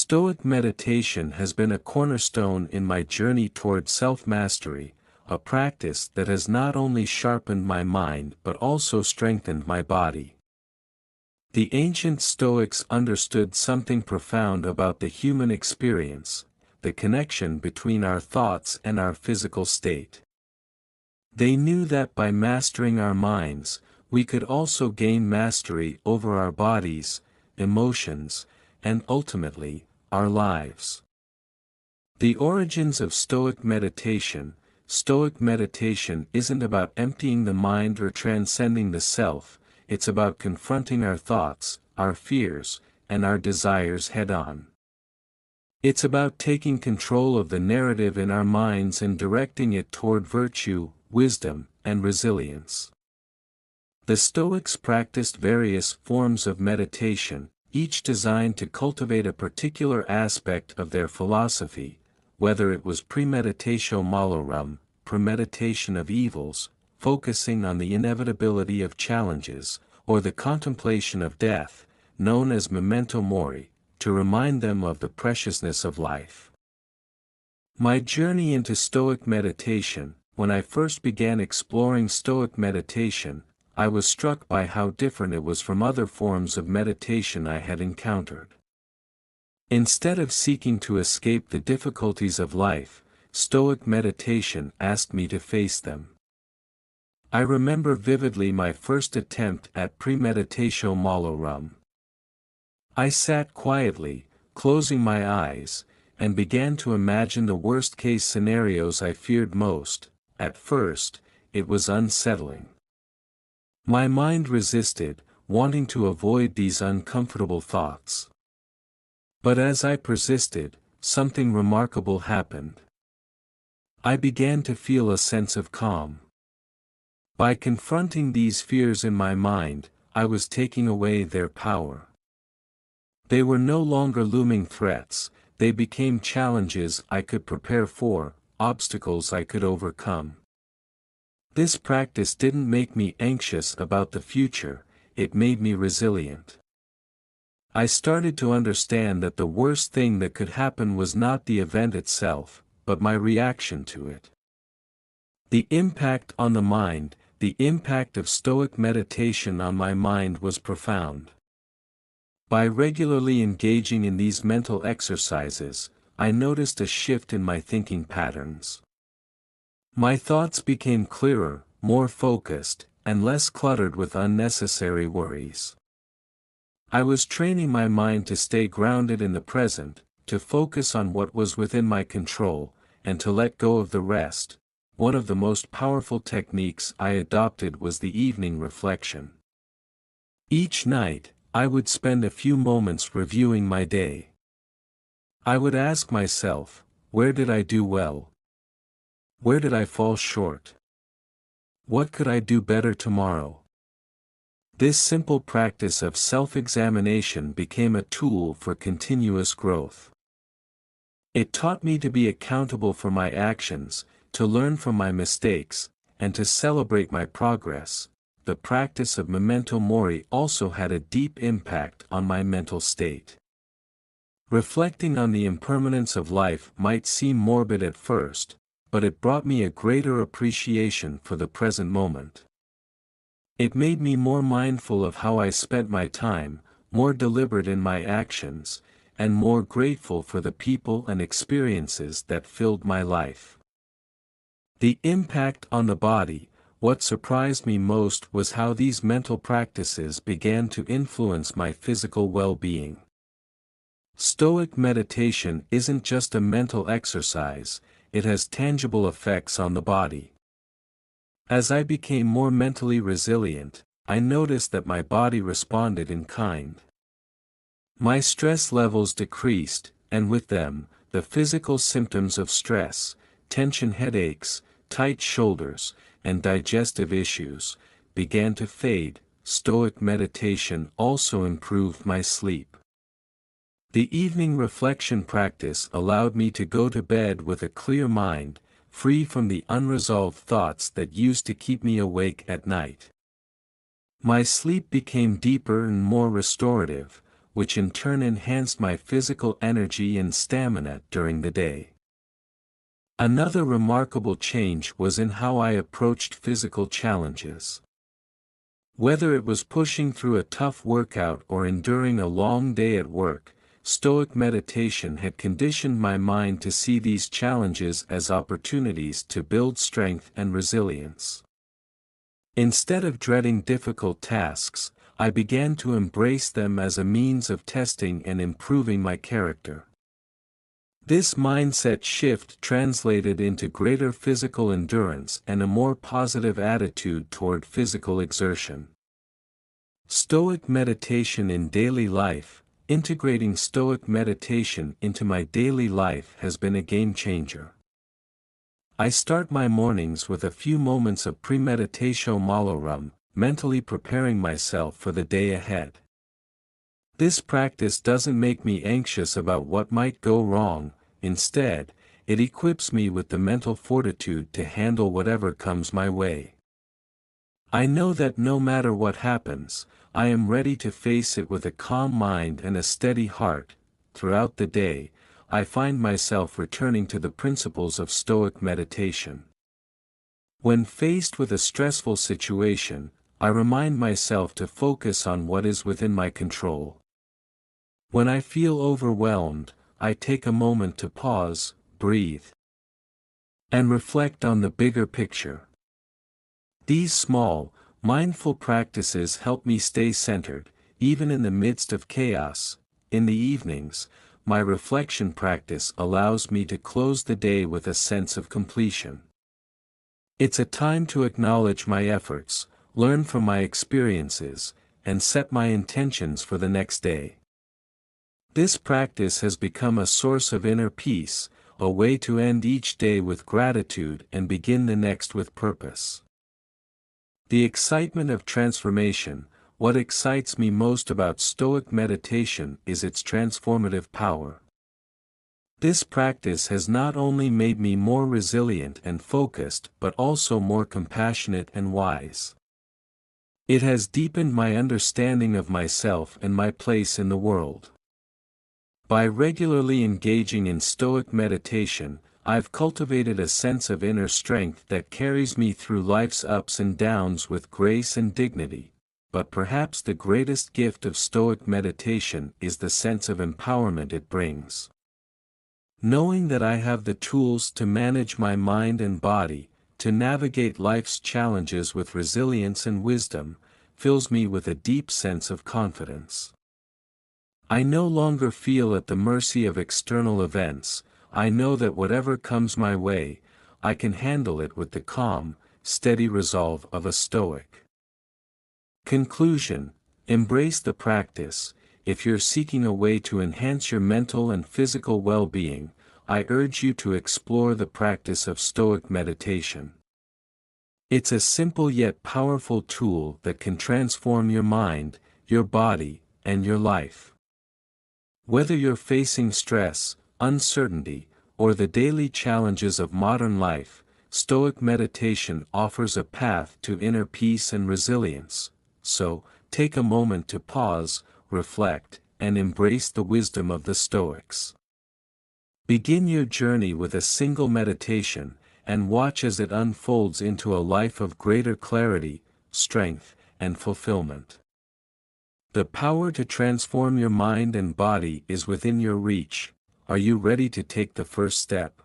Stoic meditation has been a cornerstone in my journey toward self-mastery, a practice that has not only sharpened my mind but also strengthened my body. The ancient Stoics understood something profound about the human experience, the connection between our thoughts and our physical state. They knew that by mastering our minds, we could also gain mastery over our bodies, emotions, and ultimately, our lives. The origins of Stoic meditation. Stoic meditation isn't about emptying the mind or transcending the self, it's about confronting our thoughts, our fears, and our desires head-on. It's about taking control of the narrative in our minds and directing it toward virtue, wisdom, and resilience. The Stoics practiced various forms of meditation, each designed to cultivate a particular aspect of their philosophy, whether it was premeditatio malorum, premeditation of evils, focusing on the inevitability of challenges, or the contemplation of death, known as memento mori, to remind them of the preciousness of life. My journey into Stoic meditation. When I first began exploring Stoic meditation, I was struck by how different it was from other forms of meditation I had encountered. Instead of seeking to escape the difficulties of life, Stoic meditation asked me to face them. I remember vividly my first attempt at premeditatio malorum. I sat quietly, closing my eyes, and began to imagine the worst-case scenarios I feared most. At first, it was unsettling. My mind resisted, wanting to avoid these uncomfortable thoughts. But as I persisted, something remarkable happened. I began to feel a sense of calm. By confronting these fears in my mind, I was taking away their power. They were no longer looming threats, they became challenges I could prepare for, obstacles I could overcome. This practice didn't make me anxious about the future, it made me resilient. I started to understand that the worst thing that could happen was not the event itself, but my reaction to it. The impact on the mind. The impact of Stoic meditation on my mind was profound. By regularly engaging in these mental exercises, I noticed a shift in my thinking patterns. My thoughts became clearer, more focused, and less cluttered with unnecessary worries. I was training my mind to stay grounded in the present, to focus on what was within my control, and to let go of the rest. One of the most powerful techniques I adopted was the evening reflection. Each night, I would spend a few moments reviewing my day. I would ask myself, where did I do well? Where did I fall short? What could I do better tomorrow? This simple practice of self-examination became a tool for continuous growth. It taught me to be accountable for my actions, to learn from my mistakes, and to celebrate my progress. The practice of memento mori also had a deep impact on my mental state. Reflecting on the impermanence of life might seem morbid at first, but it brought me a greater appreciation for the present moment. It made me more mindful of how I spent my time, more deliberate in my actions, and more grateful for the people and experiences that filled my life. The impact on the body. What surprised me most was how these mental practices began to influence my physical well-being. Stoic meditation isn't just a mental exercise, it has tangible effects on the body. As I became more mentally resilient, I noticed that my body responded in kind. My stress levels decreased, and with them, the physical symptoms of stress, tension headaches, tight shoulders, and digestive issues, began to fade. Stoic meditation also improved my sleep. The evening reflection practice allowed me to go to bed with a clear mind, free from the unresolved thoughts that used to keep me awake at night. My sleep became deeper and more restorative, which in turn enhanced my physical energy and stamina during the day. Another remarkable change was in how I approached physical challenges. Whether it was pushing through a tough workout or enduring a long day at work, Stoic meditation had conditioned my mind to see these challenges as opportunities to build strength and resilience. Instead of dreading difficult tasks, I began to embrace them as a means of testing and improving my character. This mindset shift translated into greater physical endurance and a more positive attitude toward physical exertion. Stoic meditation in daily life. Integrating Stoic meditation into my daily life has been a game changer. I start my mornings with a few moments of premeditatio malorum, mentally preparing myself for the day ahead. This practice doesn't make me anxious about what might go wrong. Instead, it equips me with the mental fortitude to handle whatever comes my way. I know that no matter what happens, I am ready to face it with a calm mind and a steady heart. Throughout the day, I find myself returning to the principles of Stoic meditation. When faced with a stressful situation, I remind myself to focus on what is within my control. When I feel overwhelmed, I take a moment to pause, breathe, and reflect on the bigger picture. These small, mindful practices help me stay centered, even in the midst of chaos. In the evenings, my reflection practice allows me to close the day with a sense of completion. It's a time to acknowledge my efforts, learn from my experiences, and set my intentions for the next day. This practice has become a source of inner peace, a way to end each day with gratitude and begin the next with purpose. The excitement of transformation. What excites me most about Stoic meditation is its transformative power. This practice has not only made me more resilient and focused but also more compassionate and wise. It has deepened my understanding of myself and my place in the world. By regularly engaging in Stoic meditation, I've cultivated a sense of inner strength that carries me through life's ups and downs with grace and dignity. But perhaps the greatest gift of Stoic meditation is the sense of empowerment it brings. Knowing that I have the tools to manage my mind and body, to navigate life's challenges with resilience and wisdom, fills me with a deep sense of confidence. I no longer feel at the mercy of external events. I know that whatever comes my way, I can handle it with the calm, steady resolve of a Stoic. Conclusion: embrace the practice. If you're seeking a way to enhance your mental and physical well-being, I urge you to explore the practice of Stoic meditation. It's a simple yet powerful tool that can transform your mind, your body, and your life. Whether you're facing stress, uncertainty, or the daily challenges of modern life, Stoic meditation offers a path to inner peace and resilience. So, take a moment to pause, reflect, and embrace the wisdom of the Stoics. Begin your journey with a single meditation, and watch as it unfolds into a life of greater clarity, strength, and fulfillment. The power to transform your mind and body is within your reach. Are you ready to take the first step?